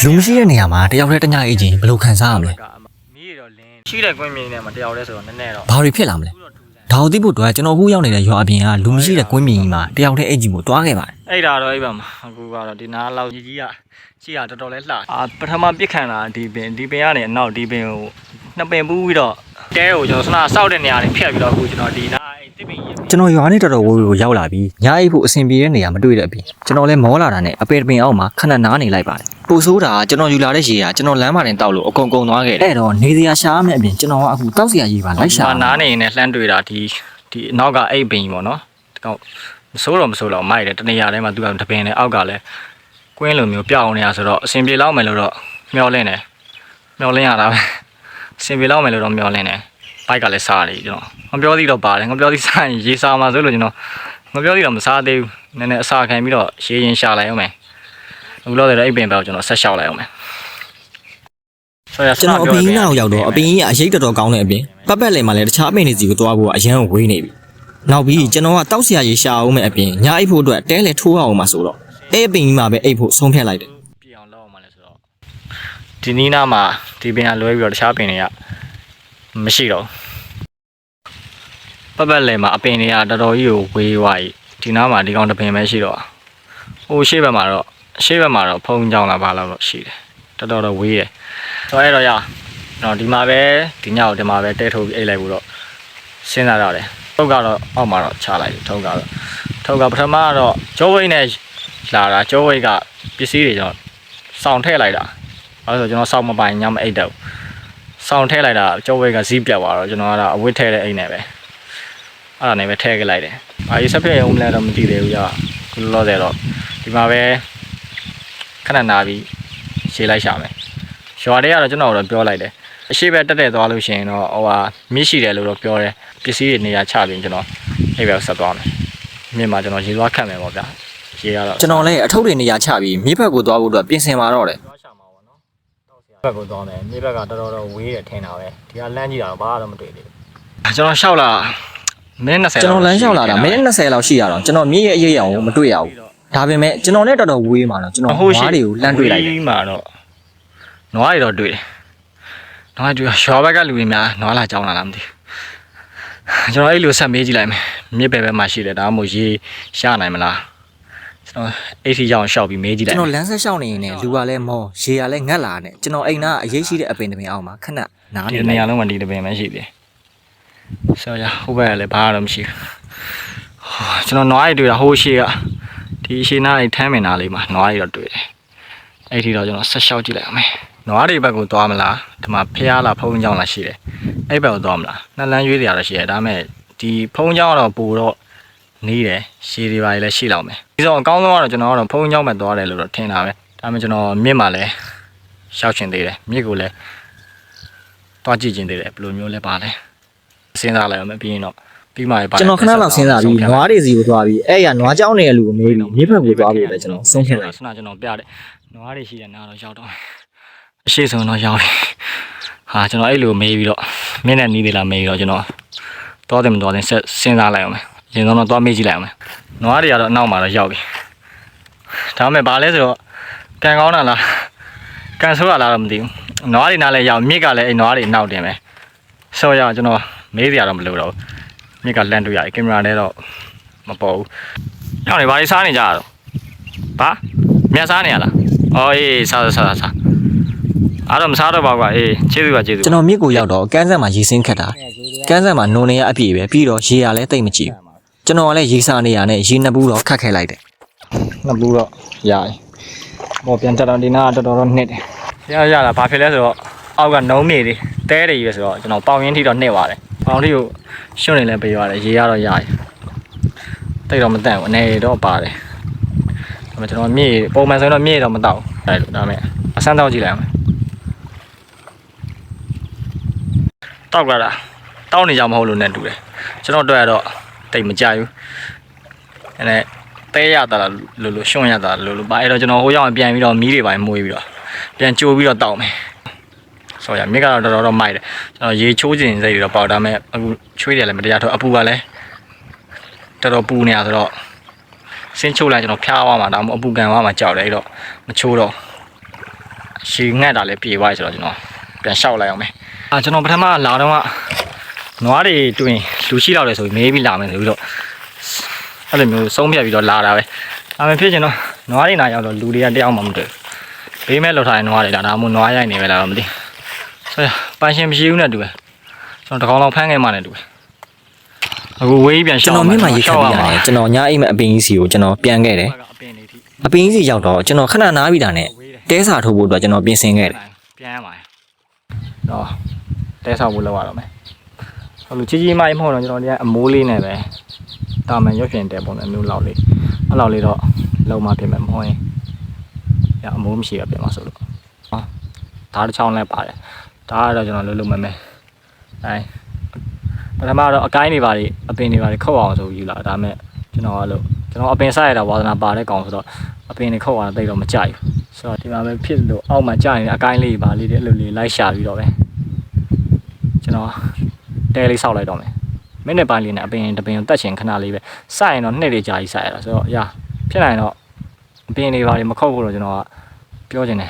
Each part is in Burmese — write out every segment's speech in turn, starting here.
လူမရှိတဲ့နေရာမှာတယောက်တည်းတညအေးချင်းဘယ်လိုခံစားရမလဲ ရှိတဲ့ကွင်းမြင်နဲ့မတယောက်တည်းဆိုတော့နည်းနည်းတော့ ဘာတွေဖြစ်လာမလဲဒါကိုသိဖို့အတွက်ကျွန်တော်အခုရောက်နေတဲ့ရွာအပြင်ကလူမရှိတဲ့ကွင်းမြင်ကြီးမှာတယောက်တည်းအေးကြီးကိုတွားခဲ့ပါတယ် အဲ့ဒါတော့အဲ့ဘက်မှာအခုကတော့ဒီနားလောက်ကြီးကရှိရတော်တော်လေးလှပထမပြစ်ခံတာဒီပင်ကနေအနောက်ဒီပင်ကိုနှစ်ပင်ပူးပြီးတော့တဲကိုကျွန်တော်စနာစောက်တဲ့နေရာတွေဖြတ်ပြီးတော့အခုကျွန်တော်ဒီနားအဲ့တစ်ပင်ကြီး ကျွန်တော်ရွာနဲ့တော်တော်ဝေးဝေးကိုရောက်လာပြီးညအိပ်ဖို့အဆင်ပြေတဲ့နေရာမတွေ့တဲ့အပြင်ကျွန်တော်လည်းမောလာတာနဲ့အပေတပင်အောက်မှာခဏနားနေလိုက်ပါတယ်ပိုဆိုးတာကကျွန်တော်ယူလာတဲ့ရေကကျွန်တော်လမ်းမှာတင်တောက်လို့အကုန်ကုန်သွားခဲ့တယ်အဲ့တော့နေစရာရှာရမယ့်အပြင်ကျွန်တော်ကအခုတောက်စရာရေပါလိုက်ရှာ နားနေနေလှမ်းတွေ့တာဒီအနောက်ကအဲ့ပင်ကြီးပေါ့နော်ဒီကောင်မစိုးတော့မိုက်တယ်တနေရာထဲမှာသူကတပင်နဲ့အောက်ကလည်းကွင်းလိုမျိုးပြောင်းနေတာဆိုတော့အဆင်ပြေလောက်မယ်လို့တော့မျှော်လင့်ရတာပဲအဆင်ပြေလောက်မယ်လို့တော့မျှော်လင့်တယ်ဘိုက်ကလည်းစားတယ်ကျွန်တော်ငပြောသေးတော့ပါတယ်ငပြောသေးစားရင်ရေစားမှာဆိုလို့ကျွန်တော်ငပြောသေးတော့မစားသေးဘူးနည်းနည်းအစာခံပြီးတော့ရေရင်ရှာလိုက်အောင်မယ်အခုလို့တော့အဲ့ပင်ပဲကျွန်တော်ဆက်လျှောက်လိုက်အောင်မယ်ကျွန်တော်အပင်ကြီးနောက်ရောက်တော့အပင်ကြီးကအရေးတော်တော်ကောင်းတဲ့အပြင်ပတ်ပတ်လည်မှာလည်းတခြားအပင်တွေစီကိုတွားဖို့အရန်ဝေးနေပြီနောက်ပြီးကျွန်တော်ကတောက်စရာရေရှာအောင်မဲ့အပြင်ညအိပ်ဖို့အတွက်တဲလေထိုးအောင်မှာဆိုတော့အဲ့အပင်ကြီးမှာပဲအိပ်ဖို့ဆုံးဖြတ်လိုက်တယ် ပြအောင်လောက်အောင်မလဲဆိုတော့ဒီနီးနားမှာဒီပင်ကလွဲပြီးတော့တခြားပင်တွေကမရှိတော့ပတ်လည်မှာအပင်တွေကတော်တော်ကြီးကိုဝေးသွားပြီဒီနားမှာဒီကောင်တပင်ပဲရှိတော့ဟိုရှေ့ဘက်မှာတော့ဖုံးကြောင်းလာပါတော့ရှိတယ်တော်တော်ဝေးတယ်ဆိုတော့အဲ့တော့ရတော့ဒီမှာပဲဒီညောက်ဒီမှာပဲတဲထုတ်ပြီးအိတ်လိုက်ဖို့တော့စဉ်းစားရတယ်ထုတ်ကတော့အောက်မှာတော့ချလိုက်တယ်ထုတ်ကပထမကတော့ကျိုးဝိတ်နဲ့လာတာကျိုးဝိတ်ကပစ္စည်းတွေကျွန်တော်စောင့်ထည့်လိုက်တာအဲဆိုကျွန်တော်စောင့်မပိုင်ညမအိတ်တော့စောင့်ထည့်လိုက်တာကျိုးဝိတ်ကဇီးပြတ်သွားတော့ကျွန်တော်ကတော့အဝတ်ထည့်တဲ့အိတ်နဲ့ပဲအဲ့ဒါနဲ့ပဲထည့်ခဲ့လိုက်တယ်ဘာကြီးဆက်ပြည့်ရုံလဲတော့မသိသေးဘူးကြာခုလောဆယ်တော့ဒီမှာပဲခဏနာပြီးရှေးလိုက်ရှာမယ်ရွာတွေကတော့ကျွန်တော်တို့ပြောလိုက်တယ်အရှိပဲတက်တက်သွားလို့ရှိရင်တော့ဟိုဟာမြစ်ရှိတယ်လို့တော့ပြောတယ်ပစ္စည်းတွေနေရာချပြီးကျွန်တော်အဲ့ဘက်ဆက်သွားမယ်မြစ်မှာကျွန်တော်ရေသွားခတ်မယ်ပေါ့ဗျာရေကတော့ ကျွန်တော်လည်းအထုပ်တွေနေရာချပြီးမြစ်ဘက်ကိုသွားဖို့အတွက်ပြင်ဆင်ပါတော့တယ် သွားရှာမှာပေါ့နော်တောက်စရာဘက်ကိုသွားမယ်မြစ်ဘက်ကတော်တော်ဝေးတယ်ထင်တာပဲဒီကလမ်းကြည့်တာတော့ဘာမှမတွေ့သေးဘူးကျွန်တော်လျှောက်လာမိနစ်20 ကျွန်တော်လမ်းလျှောက်လာတာမိနစ်20လောက်ရှိရတော့ကျွန်တော်မြစ်ရဲ့အရေးအယံကိုမတွေ့ရဘူးဒါပေမဲ့ကျွန်တော်နဲ့တော်တော်ဝေးမှာတော့ကျွန်တော်နွားတွေကိုလှမ်းတွေ့လိုက်တယ် မှာတော့နွားတွေတော့တွေ့တယ်နွားတွေရွာဘက်ကလူတွေများနွားလာကြောင်းလာလားမသိဘူးကျွန်တော်အဲ့လိုဆက်မေးကြည့်လိုက်မယ်မြစ်ဘက်မှာရှိတယ်ဒါမှမဟုတ်ရေရှာနိုင်မလားကျွန်တော်အဲ့ဒီကြောင်ရှောက်ပြီးမေးကြည့်လိုက် ကျွန်တော်လမ်းဆက်လျှောက်နေရင်လည်းလူကလည်းမောရေကလည်းငတ်လာနဲ့ကျွန်တော်အိမ်သားအရေးရှိတဲ့အပင်တပင်အောင်မှာခဏနား ဒီ နေ နေ လိုက် ရာလုံးမှာဒီတပင်ပဲရှိတယ်ဆိုရဟိုဘက်ကလည်းဘာမှမရှိဘူးကျွန်တော်နွားတွေတွေ့တာဟိုရှေ့ကဒီရှေ့နားအဲ့ထမ်းမင်နာလေးမှာနွားတွေတော့တွေ့တယ်အဲ့ဒီတော့ကျွန်တော်ဆက်လျှောက်ကြည့်လိုက်အောင်မယ်နွားတွေဘက်ကိုသွားမလားဒီမှာဖျားလာဖုံးကြောင်းလာရှိတယ်အဲ့ဘက်ကိုသွားမလားနှစ်လမ်းရွေးတရားတော့ရှိတယ်ဒါပေမဲ့ဒီဖုံးကြောင်းကတော့ပိုတော့နေတယ်ရှည်တွေပါလည်းရှိလောက်မယ်ဒီဆိုအကောင်းဆုံးကတော့ကျွန်တော်ကတော့ဖုံးကြောင်းပဲသွားတယ်လို့တော့ထင်တာပဲဒါပေမဲ့ကျွန်တော်မြစ်မှာလည်းရှောက်ချင်သေးတယ်မြစ်ကိုလည်းသွားကြည့်ချင်သေးတယ်ဘယ်လိုမျိုးလဲပါလဲစဉ်းစားလိုက်အောင်ပြီးရင်တော့ပြီးမှပဲ ကျွန်တော်ခဏလောက်စဉ်းစားပြီးနွားတွေစီကိုသွားပြီးအဲ့ရနွားကြောင်းနေတဲ့လူကိုမေးပြီးမြစ်ဘက်ကိုသွားပြီးပဲကျွန်တော်ဆုံးဖြတ်လိုက် ဆနာကျွန်တော်ပြတယ်နွားတွေရှိတဲ့နားတော့ရောက်တော့အရှိဆုံးတော့ရောက်တယ်ဟာကျွန်တော်အဲ့လိုမေးပြီးတော့မင်းနဲ့နီးသေးလားမေးပြီးတော့ကျွန်တော်သွားတယ်မသွားတယ်ဆက်စဉ်းစားလိုက်အောင်မယ်ရင်တော့သွားမေးကြည့်လိုက်အောင်မယ်နွားတွေကတော့အနောက်မှာတော့ရောက်ပြီဒါပေမဲ့ဘာလဲဆိုတော့ကန်ကောင်းတာလားကန်ဆိုးရလားတော့မသိဘူးနွားတွေနားလဲရောက်မြစ်ကလည်းအဲ့နွားတွေနောက်တင်ပဲဆောရကျွန်တော်မေးစရာတော့မလိုတော့ဘူးမြစ်ကလန့်တွေ့ရတယ်ကင်မရာနဲ့တော့မပေါ်ဘူးရောက်နေဘာကြီးစားနေကြရတော့ဘာမြတ်စားနေရလားအော်အေးစားအားတော့မစားတော့ပါကွာအေးကျေးဇူးပါကျေးဇူး ကျွန်တော်မြစ်ကိုရောက်တော့ကန်းဆက်မှာရေစင်းခတ်တာကန်းဆက်မှာနုံနေရအပြည့်ပဲပြီးတော့ရေရလည်းတိတ်မကြည့်ဘူးကျွန်တော်ကလည်းရေစာနေရနဲ့ရေနှစ်ဘူးတော့ခတ်ခဲလိုက်တယ် နှစ်ဘူးတော့ရတယ်ဘောပြန်တက်တော့ဒီနားတော်တော်နှစ်တယ်ရတာဘာဖြစ်လဲဆိုတော့အောက်ကနုံးမြေတွေတဲတွေကြီးပဲဆိုတော့ကျွန်တော်ပေါင်ရင်းထိတော့နှစ်သွားတယ်ပေါင်ထိကိုရှွန့်နေလဲပေးရတယ်ရေရတော့ရတယ်တိတ်တော့မတန့်ဘူးအနေတော့ပါတယ်ဒါပေမဲ့ကျွန်တော်မြေပုံမှန်ဆိုရင်တော့မြေတော့မတောက်အဲ့လိုဒါပေမဲ့အဆန်းတောက်ကြည့်လိုက်အောင်တောက်ကြတာတောက်နေကြမဟုတ်လို့နဲ့တူတယ်ကျွန်တော်တွေ့ရတော့တိတ်မကြဘူးအဲ့နဲ့တဲရတာလို့ရှွန့်ရတာလို့ပါအဲ့တော့ကျွန်တော်ဟိုရောက်ပြန်ပြီးတော့မီးတွေပိုင်းမွေးပြီးတော့ပြန်ကြိုးပြီးတော့တောက်မယ်ဆိုရမြစ်ကတော့တော်တော်မိုက်တယ်ကျွန်တော်ရေချိုးခြင်းစိတ်တွေတော့ပေါဒါပေမဲ့အခုချွေးတယ်လည်းမတရားတော့အပူကလည်းတော်တော်ပူနေရဆိုတော့ဆင်းချိုးလိုက်ကျွန်တော်ဖျားသွားမှာဒါမှမဟုတ်အပူကန်သွားမှာကြောက်တယ်အဲ့တော့မချိုးတော့ ရှည်ငှက်တာလည်းပြေသွားဆိုတော့ကျွန်တော်ပြန်လျှောက်လိုက်အောင်မယ်ကျွန်တော်ပထမလာတော့ကနွားတွေတွင်လူရှိတော့လေဆိုပြီးမေးပြီးလာမယ်ဆိုပြီးတော့အဲ့လိုမျိုးဆုံးဖြတ်ပြီးတော့လာတာပဲဒါမှဖြစ်ချင်တော့နွားတွေနာရောက်တော့လူတွေကတယောက်မှမတွေ့ဘေးမဲ့လောက်ထားတဲ့နွားတွေဒါမှမဟုတ်နွားရိုက်နေပဲလားတော့မသိဆိုရပန်းရှင်မရှိဘူးနဲ့တူပဲကျွန်တော်တကောင်လောက်ဖမ်းခဲ့မှနဲ့တူပဲအခုဝေးပြန်ရှောက်ကျွန်တော်မြင့်မှရိတ်ခတ်ပြီးရတယ်ကျွန်တော်ညအိမ်မဲ့အပင်ကြီးစီကိုကျွန်တော်ပြန်ခဲ့တယ်အပင်ကြီးစီရောက်တော့ကျွန်တော်ခဏနားပြီးတာနဲ့တဲစာထိုးဖို့အတွက်ကျွန်တော်ပြင်ဆင်ခဲ့တယ်ပြန်ပါတော့တဲဆောက်ဖို့လောက်ရတော့မယ်ဟိုလူကြီးကြီးမိုင်းမဟုတ်တော့ကျွန်တော်ဒီကအမိုးလေးနဲ့ပဲတာမန်ရွှေပြင်တဲပုံနဲ့မျိုးလောက်လေးအဲ့လောက်လေးတော့လုံမှပြင်မယ်မဟုတ်ရင်ညအမိုးမရှိရပြင်မှာဆိုလို့ဓာတ်တစ်ချောင်းလည်းပါတယ်ဒါကတော့ကျွန်တော်လုံးမယ်မယ်အဲပထမတော့အကိုင်းတွေပါတွေအပင်တွေပါတွေခုတ်အောင်ဆိုယူလာဒါမဲ့ကျွန်တော်အပင်စားရတာဝါသနာပါတဲ့ကောင်ဆိုတော့အပင်တွေခုတ်အောင်တိတ်တော့မကြိုက်ဘူးဆိုတော့ဒီမှာပဲဖြစ်လို့အောက်မှာကြာနေတဲ့အကိုင်းလေးပါလေးတွေအဲ့လိုလေးလိုက်ရှာပြီးတော့ပဲကျွန်တော်တဲလေးဆောက်လိုက်တော့မယ်မိနစ်ပိုင်းလေးနဲ့အပင်တပင်တက်ချင်ခဏလေးပဲစိုက်ရင်တော့နှစ်လေးကြာကြီးစိုက်ရတာဆိုတော့ရာဖြစ်နိုင်တော့အပင်တွေပါတွေမခုတ်ဖို့တော့ကျွန်တော်ကပြောချင်တယ်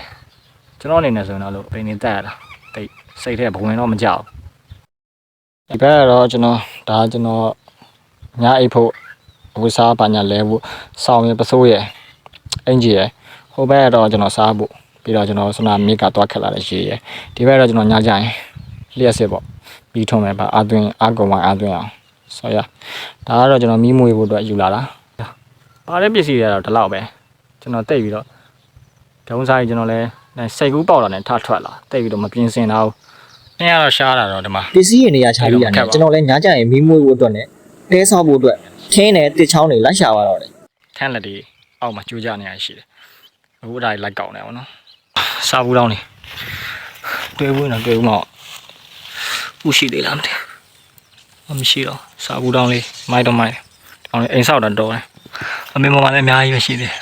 ကျွန်တော်အနေနဲ့ဆိုရင်တော့လို့အပင်တွေတက်ရတာတိတ်စိတ်ထဲဘဝင်တော့မကြောက်ဒီဘက်ကတော့ကျွန်တော်ညအိတ်ဖို့ဝစားပါညာလဲဖို့စောင်းရပစိုးရအင်ဂျီရဟိုဘက်ကတော့ကျွန်တော်စားဖို့ပြီးတော့ကျွန်တော်စနာမြစ်ကသွားခက်လာတဲ့ရေရဒီဘက်တော့ကျွန်တော်ညကြရင်လျှက်စစ်ပေါ့ပြီးထုံးမယ်ပါအာသွင်းအာကုံဝိုင်းအာသွင်းအောင်ဆိုရဒါကတော့ကျွန်တော်မီးမွေးဖို့အတွက်ယူလာတာပါတဲ့ပစ္စည်းတွေကတော့ဒီလောက်ပဲကျွန်တော်တိတ်ပြီးတော့ဒုံစားကြီးကျွန်တော်လဲစိတ်ကူးပေါက်လာနဲ့ထထွက်လာတိတ်ပြီးတော့မပြင်းစင်တော့နေရတော့ရှားတာတော့ဒီမှာပစ္စည်းတွေနေရာချပြီးရတယ်ကျွန်တော်လဲညကြရင်မီးမွေးဖို့အတွက်နဲ့တဲဆောက်ဖို့အတွက်ခင်းနဲ့တစ်ချောင်းတွေလိုက်ရှာသွားတော့တယ်ထန်းလက်တွေအောက်မှာကျိုးကြနေရရှိတယ်အခုဒါလိုက်ကောက်နေအောင်နော်စားဘူးတောင်းနေတွေ့ဘူးနော်တွေ့ဘူးမော့ဥရှိသေးလားမသိမရှိတော့စားဘူးတောင်းလေးမိုက်တော့မိုက်တောင်းလေးအိမ်ဆောက်တာတော့တယ်အမေမမလည်းအများကြီးပဲရှိသေးတယ်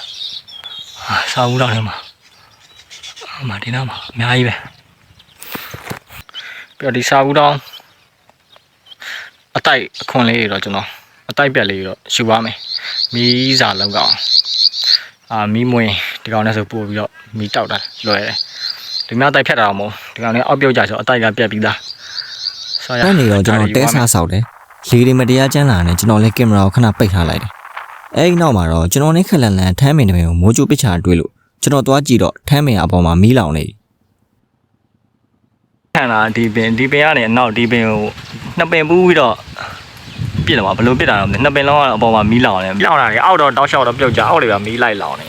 စားဘူးတောင်းထဲမှာအမဒီနားမှာအများကြီးပဲပြီးတော့ဒီစားဘူးတောင်းအတိုက်အခွန်လေးတော့ကျွန်တော်အတိုက်ပြက်လေးတော့ယူပါမယ်မီးစာလောက်ကောင်မီးမွင်းဒီကောင်နဲ့ဆိုပို့ပြီးတော့မီးတောက်တာလွယ်တယ်ဒီမြောက်တိုက်ဖြတ်တာတော့မဟုတ်ဒီကောင်နဲ့အောက်ပြုတ်ကြဆိုအတိုက်ကပြက်ပြီးသားဆိုရနေတော့ကျွန်တော်တဲဆာဆောက်တယ်လေတွေမတရားကျန်းလာနေကျွန်တော်လည်းကင်မရာကိုခဏပိတ်ထားလိုက်တယ်အဲဒီနောက်မှာတော့ကျွန်တော်နဲ့ခက်လန်လန်ထမ်းမင်တပင်ကိုမိုးချိုးပစ်ချတွေ့လို့ကျွန်တော်သွားကြည့်တော့ထမ်းမင်အပေါ်မှာမီးလောင်နေခံလာဒီပင်ကနေအနောက်ဒီပင်ကိုနှစ်ပင်ပူးပြီးတော့ပြစ်လာမှာဘယ်လိုပြစ်တာတော့နှစ်ပင်လုံးကအပေါ်မှာမီးလောင်နေလောင်တာလေအောက်တော့တောက်လျှောက်တော့ပြုတ်ကြအောက်တွေကမီးလိုက်လောင်နေ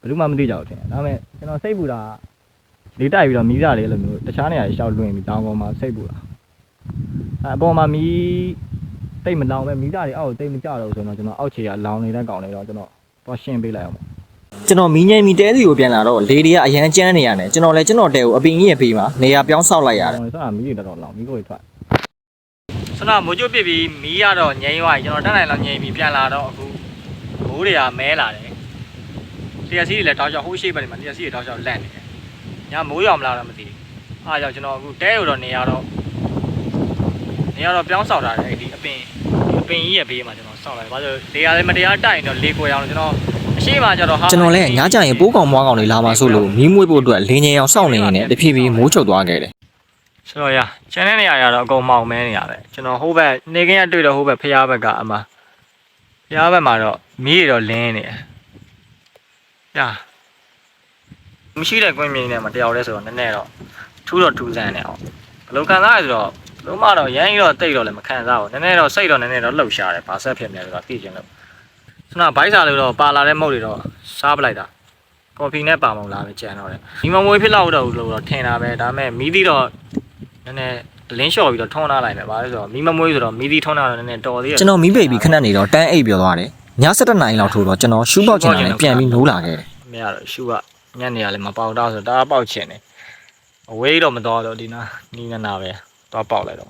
ဘယ်သူမှမသိကြဘူးထင်တယ်ဒါပေမဲ့ကျွန်တော်စိတ်ပူတာလေးတိုက်ပြီးတော့မီးစားလေးလိုမျိုးတခြားနေရာရှောက်လွင်ပြီးတောင်ပေါ်မှာစိတ်ပူတာအပေါ်မှာမီးတိတ်မလောင်ပဲမီးစားတွေအောက်ကိုတိတ်မကြတော့ဆိုတော့ကျွန်တော်အောက်ခြေကလောင်နေတဲ့ကောင်တွေတော့ကျွန်တော်သွားရှင်းပေးလိုက်အောင်ကျွန်တော်မီးငိမ့်မီတဲစီကိုပြန်လာတော့လေတွေကအရန်ကျန်းနေရတယ်ကျွန်တော်လည်းကျွန်တော်တဲကိုအပင်ကြီးရဲ့ဘေးမှာနေရာပြောင်းဆောက်လိုက်ရတယ်ဆိုတော့မီးတွေတော်လောင်မီးကိုထွက်ဆိုတော့မိုးကျပစ်ပြီးမီးရတော့ငြိမ်းသွားပြီကျွန်တော်တက်နိုင်လောက်ငြိမ်းပြီးပြန်လာတော့အခုမိုးတွေကမဲလာတယ်တရားစီးတွေလည်းတောက်ချောက်ဟိုးရှိပဲဒီမှာတရားစီးတွေတောက်ချောက်လန့်နေတယ်ညမိုးရောင်မလာတော့မသိအားကြောင့်ကျွန်တော်အခုတဲကိုတော့နေရတော့ပြောင်းဆောက်ထားတယ်ဒီအပင်ကြီးရဲ့ဘေးမှာကျွန်တော်ဆောက်လိုက်ဘာလို့တရားလည်းမတရားတိုက်ရင်တော့လေကိုရအောင်ကျွန်တော်အရှိမှကျတော့ကျွန်တော်လည်းညကြရင်ပိုးကောင်မွားကောင်တွေလာမှဆိုလို့မီးမွေးဖို့အတွက်လင်းငယ်အောင်စောင့်နေနေတဖြည်းဖြည်းမိုးချုပ်သွားခဲ့တယ်ဆိုတော့ကျန်တဲ့နေရာရတော့အကုန်မောင်မဲနေရပဲကျွန်တော်ဟိုဘက်နေကင်းရတွေ့တော့ဟိုဘက်ဖျားဘက်ကအမဖျားဘက်မှာတော့မီးတွေတော့လင်းနေတယ်မရှိတဲ့ကွင်းမြင်းနဲ့မတယောက်လဲဆိုတော့နည်းနည်းတော့ထူးဆန်းနေအောင်ဘယ်လိုခံစားရဆိုတော့လုံးမတော့ရမ်းတော့တိတ်တော့လည်းမခံစားဘူးနည်းနည်းတော့စိတ်တော့နည်းနည်းတော့လှုပ်ရှားတယ်ဘာဆက်ဖြစ်နေလဲဆိုတော့သိချင်လို့ဆိုတော့ဘိုက်စာလို့တော့ပါလာတဲ့မုတ်တွေတော့စားပလိုက်တာကော်ဖီနဲ့ပါမုံလာပဲကြံတော့တယ်ဒီမမွေးဖြစ်လောက်တော့လို့တော့ထင်တာပဲဒါပေမဲ့မီးသီးတော့နည်းနည်းလင်းလျှော်ပြီးတော့ထုံးထားလိုက်မယ်ဘာလဲဆိုတော့မီးမမွေးဆိုတော့မီးသီးထုံးထားတော့နည်းနည်းတော်သေးတယ်ကျွန်တော်မီးပိတ်ပြီးခဏနေတော့တန်းအိပ်ပြောသွားတယ်ည7 နာရီလောက်ထိုးတော့ကျွန်တော်ရှူးပေါက်ချင်တယ်ပြန်ပြီးနိုးလာခဲ့တယ်မရတော့ရှူးကညနေရလဲမပေါက်တော့ဆိုတော့ဒါပေါက်ချင်တယ်အဝေးတော့မတော်တော့ဒီနာနီးနာပဲသွားပေါက်လိုက်တော့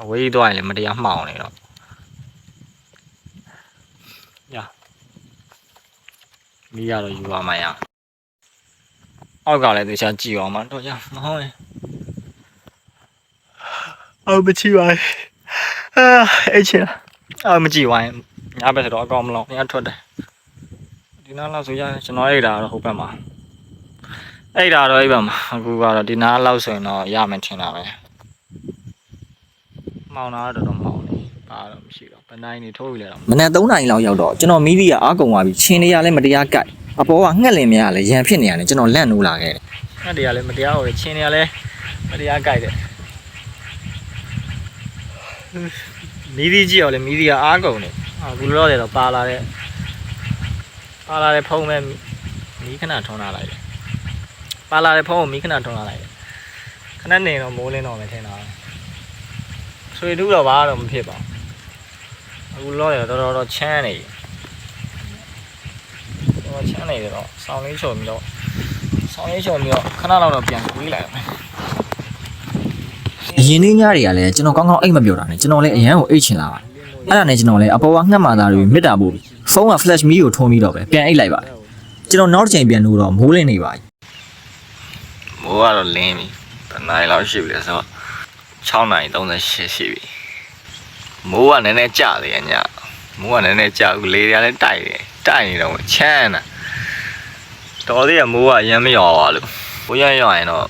အဝေးသွားရင်လည်းမတရားမှောင်နေတော့မီးရတော့ယူပါမှရအောက်ကလည်းသေချာကြည့်အောင်မတော့မဟုတ်ရင်အော်မကြည့်ပါဘူးအဲ့ချင်အော်မကြည့်ဝိုင်းညဘက်ဆိုတော့အကောင်မလို့ညထွက်တယ်ဒီနားလောက်ဆိုရကျွန်တော်အိတ်တာတော့ဟုတ်ဘက်မှာ အဲ့ဒါတော့အဲ့ဘက်မှာအခုကတော့ဒီနားလောက်ဆိုရင်တော့ရမယ်ထင်တာပဲမောင်နာတော့တော်မောင်နေပါတော့မရှိတော့ဘယ်နိုင်နေထိုးပြီလဲတော့ မနက်3 နာရီလောက်ရောက်တော့ကျွန်တော်မီးကြီးကအားကုန်သွားပြီချင်းတွေကလည်းမတရားကြိုက်အပေါ်ကငှက်လင်များကလည်းရန်ဖြစ်နေရတယ်ကျွန်တော်လန့်နိုးလာခဲ့တယ် အဲ့ဒီကလည်းမတရားဟိုချင်းတွေကလည်းမတရားကြိုက်တယ်မီးဒီကြည့်အောင်လေမီးဒီကအားကုန်နေအခုလောတယ်တော့ပါလာတဲ့ဖုံးမဲ့မီးခဏထုံးလာလိုက်တယ်ပါလာတဲ့ဖုံးကိုမီးခဏထုံးလာလိုက်တယ်ခဏနေတော့မိုးလင်းတော့မယ်ထင်တာဆွေတူးတော့ဘာတော့မဖြစ်ပါဘူးအခုလောတယ်တော်ချမ်းနေတော်ချမ်းနေတယ်တော့ဆောင်းလေးချုံပြီးတော့ခဏလောက်တော့ပြန်ကွေးလိုက်အောင် အရင်နေ့ညတွေကလည်းကျွန်တော်ကောင်းကောင်းအိတ်မပြောတာနဲ့ကျွန်တော်လည်းအရန်ကိုအိတ်ချင်လာပါတယ်အဲ့ဒါနဲ့ကျွန်တော်လည်းအပေါ်ကငှက်မာသားတွေမြစ်တာပို့ပြီးဖုန်းက flash မီးကိုထုံးပြီးတော့ပဲပြန်အိတ်လိုက်ပါတယ်ကျွန်တော်နောက်တစ်ချိန်ပြန်လို့တော့မိုးလင်းနေပါပြီ မိုးကတော့လင်းပြီတနားရီလောက်ရှိပြီလေဆိုတော့6 နာရီ 38ရှိပြီမိုးကနည်းနည်းကျသေးရဲ့ညမိုးကနည်းနည်းကျဘူးလေတွေကလည်းတိုက်နေတော့ချမ်းတာတော်သေးရမိုးကရမ်းမရောပါလို့မိုးရရောရင်တော့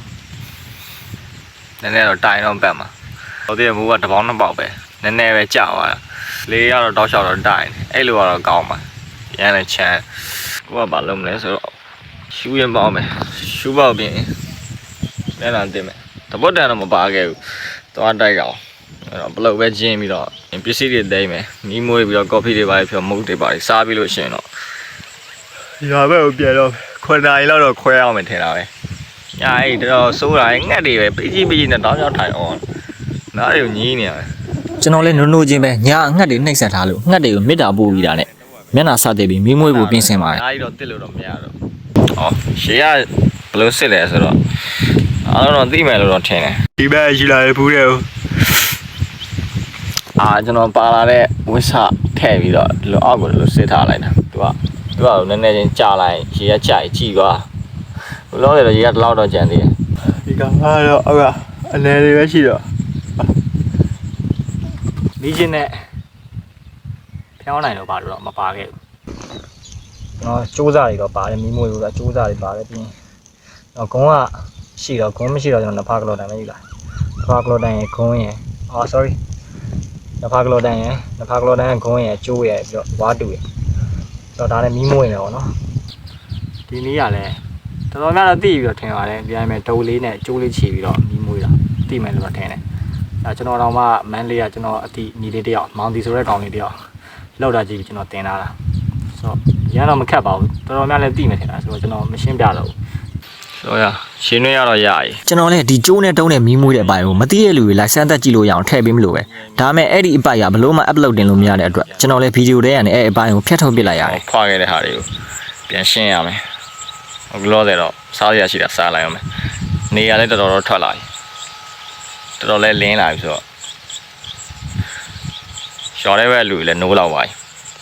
နည်းနည်းတော့တိုင်တော့ပတ်မှာတော်သေးရမိုးကတစ်ပေါင်းနှစ်ပေါက်ပဲနည်းနည်းပဲကျသွားတာလေကတော့တောက်လျှောက်တော့တိုင်အဲ့လိုကတော့ကောင်းပါရမ်းလည်းချမ်းကိုကဘာလုပ်မလဲဆိုတော့ရှူးရင်ပေါက်မယ်ရှူးပေါက်ပြင်လည်းလာတင်မယ်တပုတ်တန်တော့မပါခဲ့ဘူးသွားတိုက်ကောင်အဲ့တော့ဘလုတ်ပဲကျင်းပြီးတော့ပစ္စည်းတွေသိမ်းမယ်မီးမွေးပြီးတော့ကော်ဖီတွေပါဖြောမုတ်တွေပါစားပြီးလို့ရှိရင်တော့ရွာဘက်ကိုပြန်တော့9 နာရီလောက်တော့ခွဲအောင်မယ်ထင်တာပဲညာအဲ့တော့စိုးတာငှက်တွေပဲပကြီးနဲ့တောင်းရောက်ထိုင်အောင်နားတွေကိုညင်းနေရတယ် ကျွန်တော်လည်းနိုးချင်းပဲညအငှက်တွေနှိပ်ဆက်ထားလို့ငှက်တွေကိုမြစ်တာပို့ပြီးတာနဲ့မျက်နှာစတဲ့ပြီးမီးမွေးဖို့ပြင်ဆင်ပါတယ် အားကြီးတော့တစ်လို့တော့မရတော့ဟောရှေ့ကဘလို့စစ်လဲဆိုတော့အားလုံးတော့သိမယ်လို့တော့ထင်တယ်ဒီဘက်ရှိလာရဖူးတယ်ကျွန်တော်ပါလာတဲ့ဝစ်ဆထည့်ပြီးတော့ဒီလိုအောက်ကိုလိုစစ်ထားလိုက်တာသူကနည်းနည်းချင်းကြာလိုက်ရေကကြာကြည့်သွားဘလို့လဲတော့ရေကတလောက်တော့ကြံသေးတယ်ဒီကောင်ကတော့အောက်ကအလဲတွေပဲရှိတော့မိချင်းနဲ့ဖျောင်းနိုင်တော့ပါတော့မပါခဲ့ဘူးနော်စူးစားတွေတော့ပါတယ်မီးမွေးလို့စူးစားတွေပါတယ်ပြီးရင်တော့ဂုံးကရှိတော့ဂုံးမရှိတော့ကျွန်တော်နဖာကလော်တန်ပဲယူလာနဖာကလော်တန်ရဲ့ဂုံးရဲ့sorry နဖာကလော်တန်ရဲ့ဂုံးရဲ့ကျိုးရဲ့ပြီးတော့ဝါတူရဲ့တော့ဒါလည်းမီးမွေးနေတော့နော်ဒီနေ့ကလည်းတော်တော်များတော့တိပြီးတော့ထင်ပါတယ်ဒီတိုင်းပဲဒုံလေးနဲ့ကျိုးလေးချီပြီးတော့မီးမွေးတာတိမယ်လို့တော့ထင်တယ်ကျွန်တော်တော့မှမန်းလေးကကျွန်တော်အတိညီလေးတယောက်မောင်တီဆိုတဲ့ကောင်လေးတယောက်လောက်တာကြည့်ပြီးကျွန်တော်တင်လာတာဆိုတော့ရန်တော့မခက်ပါဘူးတော်တော်များလည်းတိမယ်ထင်တာဆိုတော့ကျွန်တော်မရှင်းပြတော့ဘူးဆိုရရှင်းနေရတော့ရရည် ကျွန်တော်လည်းဒီကျိုးနဲ့တုံးနဲ့မီးမွေးတဲ့အပိုင်းကိုမသိတဲ့လူတွေလိုက်စမ်းသက်ကြည့်လို့ရအောင်ထည့်ပေးမလို့ပဲဒါပေမဲ့အဲ့ဒီအပိုင်းကဘလို့မှ upload တင်လို့မရတဲ့အတွက်ကျွန်တော်လည်းဗီဒီယိုထဲကနေအဲ့အပိုင်းကိုဖျက်ထုတ်ပစ်လိုက်ရတယ် ဖွာခဲ့တဲ့ဟာတွေကိုပြန်ရှင်းရမယ်အခုလောတယ်တော့စားရရှိတာစားလိုက်အောင်မယ်နေရလဲတော်တော်ထွက်လာပြီတော်တော်လဲလင်းလာပြီဆိုတော့ရွာတဲ့ဘက်လူတွေလည်းနိုးလောက်ပါပြီ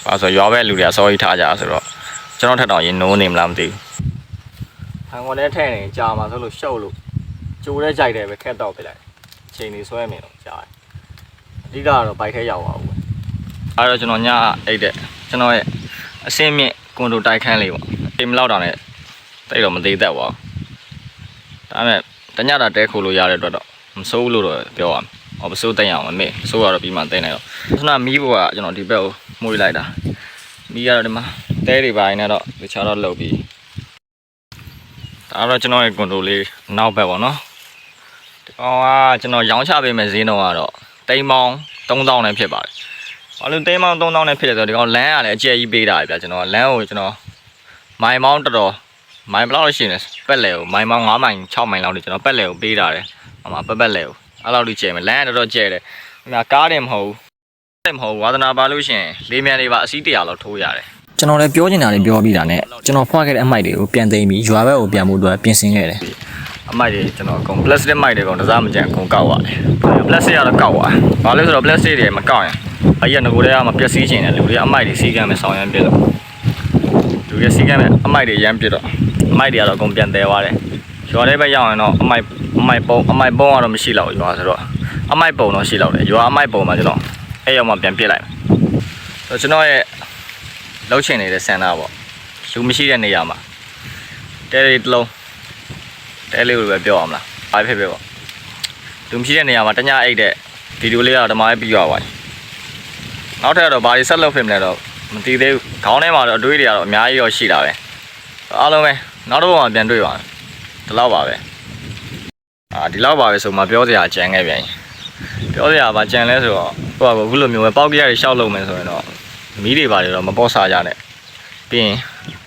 ဘာဆိုရွာဘက်လူတွေကစောကြီးထားကြဆိုတော့ကျွန်တော်ထက်တောင်ရင်နိုးနေမလားမသိဘူးဟန်ကုန်ထဲထဲနေကြာမှာဆိုလို့ရှုပ်လို့ကြိုးထဲကြိုက်တယ်ပဲခက်တော့ပြလိုက်ချိန်နေဆွဲနေတော့ကြာတယ်အဓိကကတော့ဘိုက်ထဲရောက်သွားဘူးအဲ့တော့ကျွန်တော်ညအိတ်တဲ့ကျွန်တော်ရဲ့အစင်းမြင့်ကွန်ဒိုတိုက်ခန်းလေးပေါ့အိမ်မလောက်တာနဲ့တိတ်တော့မသေးတတ်ပါဘူးဒါပေမဲ့တညတာတဲခိုးလို့ရတဲ့အတွက်တော့မစိုးဘူးလို့တော့ပြောရမယ်မစိုးတိတ်အောင်မမေ့စိုးရတော့ပြီးမှတိတ်နေတော့ခုနမီးဘောကကျွန်တော်ဒီဘက်ကိုမှုလိုက်တာမီးကတော့ဒီမှာတဲတွေပိုင်းနဲ့တော့တခြားတော့လှုပ်ပြီးဒါတော့ကျွန်တော်ရဲ့ကွန်ဒိုလေးနောက်ဘက်ပေါ့နော်ဒီကောင်ကကျွန်တော်ရောင်းချပေးမယ်ဈေးနှုန်းကတော့တိမ်ပေါင်း3000နဲ့ဖြစ်ပါတယ်ဘာလို့တိမ်ပေါင်း3000နဲ့ဖြစ်လဲဆိုတော့ဒီကောင်လမ်းကလည်းအကျယ်ကြီးပေးတာပဲဗျာကျွန်တော်လမ်းကိုကျွန်တော်မိုင်ပေါင်းတော်မိုင်ဘယ်လောက်ရှိနေပက်လေကိုမိုင်ပေါင်း9မိုင်6မိုင်လောက်နေကျွန်တော်ပက်လေကိုပေးတာတယ်ဟိုမှာပက်လေကိုအဲ့လောက်ကြီးကျယ်မယ်လမ်းကတော်တော်ကျယ်တယ်ဒီမှာကားတယ်မဟုတ်ဘူးဝါသနာပါလို့ရှိရင်လေးမြန်တွေပါအစီး100လောက်ထိုးရတယ် ကျွန်တော်လည်းပြောချင်တာတွေပြောပြီးတာနဲ့ကျွန်တော်ဖွားခဲ့တဲ့အမိုက်တွေကိုပြန်သိမ်းပြီးရွာဘက်ကိုပြန်ဖို့အတွက်ပြင်ဆင်ခဲ့တယ် အမိုက်တွေကျွန်တော်အကုန် plastic မိုက်တွေကောင်တစားမကြံအကုန်ကောက်ရတယ် plastic ကတော့ကောက်သွားဘာလို့ဆိုတော့ plastic တွေမကောက်ရင်အဲ့ရငကိုတွေကမပျက်စီးချင်တယ်လူတွေအမိုက်တွေစီးကမ်းမယ်ဆောင်ရမ်းပြလို့လူတွေစီးကမ်းမယ်အမိုက်တွေရမ်းပြတော့အမိုက်တွေကတော့အကုန်ပြန်တယ်သွားတယ်ရွာထဲဘက်ရောက်ရင်တော့အမိုက်ပုံကတော့မရှိတော့ရွာဆိုတော့အမိုက်ပုံတော့ရှိတော့တယ်ရွာအမိုက်ပုံမှာကျွန်တော်အဲ့ရောက်မှပြန်ပြစ်လိုက်ဆိုကျွန်တော်ရဲ့လှုပ်ချင်နေတဲ့ဆန္ဒပေါ့လူမရှိတဲ့နေရာမှာတဲရီတစ်လုံး တဲလေးကိုပဲပြောအောင်လားအားဖြစ်ဖြစ်ပေါ့လူမရှိတဲ့နေရာမှာတညအိတ်တဲ့ဗီဒီယိုလေးကတော့ဓမ္မရေးပြီးသွားပါပြီနောက်ထပ်တော့ဘာတွေဆက်လုပ်ဖြစ်မလဲတော့မသိသေးဘူးခေါင်းထဲမှာတော့အတွေးတွေကတော့အများကြီးရောရှိတာပဲအားလုံးပဲနောက်တော့မှပြန်တွေ့ပါမယ်ဒီလောက်ပါပဲဒီလောက်ပါပဲဆိုမှပြောစရာအကြံခဲ့ပြန်ပြောစရာပါကြံလဲဆိုတော့ဟိုကအခုလိုမျိုးပဲပေါက်ကြရတွေရှောက်လုပ်မယ်ဆိုရင်တော့မီးတွေပါတယ်တော့မပေါ့စားကြနဲ့ပြီးရင်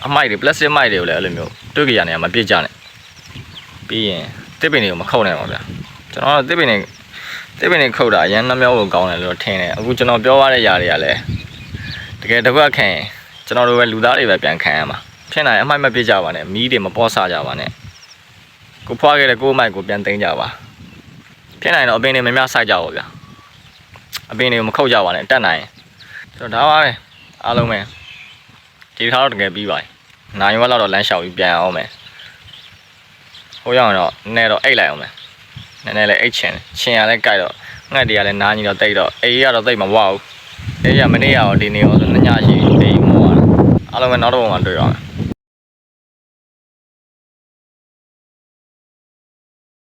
အမိုက်တွေ plastic မိုက်တွေကိုလည်းအဲ့လိုမျိုးတွေ့ကြရနေမှာမပြစ်ကြနဲ့ပြီးရင်တစ်ပင်တွေကိုမခုတ်နိုင်ပါဗျာကျွန်တော်တစ်ပင်တွေခုတ်တာအရင်နှမြောကိုကောင်းတယ်လို့ထင်တယ်အခုကျွန်တော်ပြောရတဲ့ຢာတွေကလည်းတကယ်တစ်ခွက်ခံရင်ကျွန်တော်တို့ပဲလူသားတွေပဲပြန်ခံရမှာဖြစ်နိုင်အမိုက်မပြစ်ကြပါနဲ့မီးတွေမပေါ့စားကြပါနဲ့ကိုဖွားခဲ့တဲ့ကိုမိုက်ကိုပြန်သိမ်းကြပါဖြစ်နိုင်တော့အပင်တွေမများစိုက်ကြပါဗျာအပင်တွေကိုမခုတ်ကြပါနဲ့တက်နိုင်ဆိုတော့ဒါပါပဲအားလုံးပဲဒီထားတော့တကယ်ပြီးပါပြီနိုင်ဝက်လောက်တော့လမ်းလျှောက်ပြီးပြန်အောင်မယ်ဟိုရောက်တော့နည်းတော့အိတ်လိုက်အောင်မယ်နည်းနည်းလေးအိတ်ချင်ရလဲကြိုက်တော့ငှက်တွေကလည်းနားကြီးတော့တိတ်တော့အေးရတော့တိတ်မဝဘူးအေးရမနေ့ရောဒီနေ့ရောဆိုညရှိပြီအေးမောအားလုံးပဲနောက်တော့မှတွေ့ရအောင်